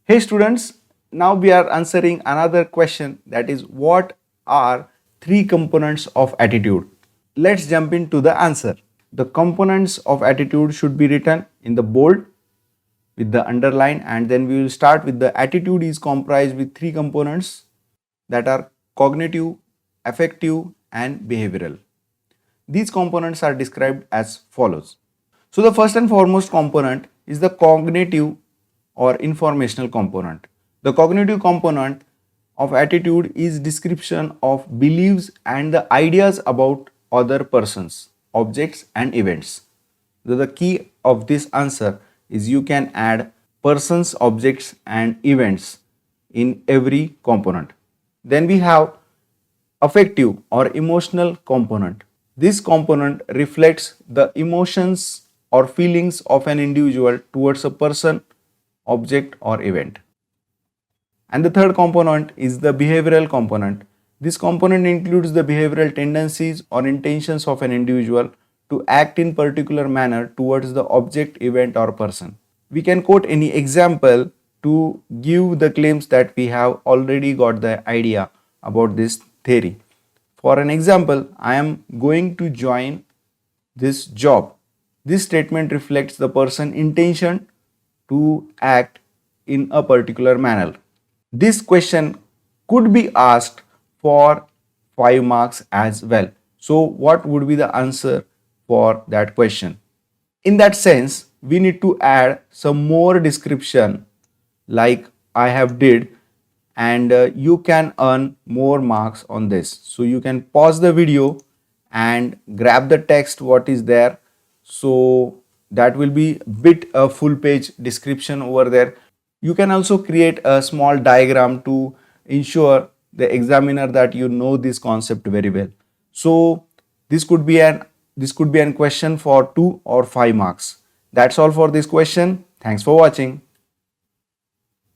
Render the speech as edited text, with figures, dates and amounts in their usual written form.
Hey students, now we are answering another question, that is, what are three components of attitude? Let's jump into the answer. The components of attitude should be written in the bold with the underline, and then we will start with the attitude is comprised with three components that are cognitive, affective and behavioral. These components are described as follows. So the first and foremost component is the cognitive or informational component. The cognitive component of attitude is description of beliefs and the ideas about other persons, objects and events. So the key of this answer is you can add persons, objects and events in every component. Then we have affective or emotional component. This component reflects the emotions or feelings of an individual towards a person, object or event. And the third component is the behavioral component. This component includes the behavioral tendencies or intentions of an individual to act in particular manner towards the object, event or person. We can quote any example to give the claims that we have already got the idea about this theory. For an example, I am going to join this job. This statement reflects the person's intention to act in a particular manner. This question could be asked for 5 marks as well. So what would be the answer for that question? In that sense, we need to add some more description like I have did, and you can earn more marks on this. So you can pause the video and grab the text what is there. So that will be bit a full page description over there. You can also create a small diagram to ensure the examiner that you know this concept very well. So this could be an question for 2 or 5 marks. That's all for this question. Thanks for watching.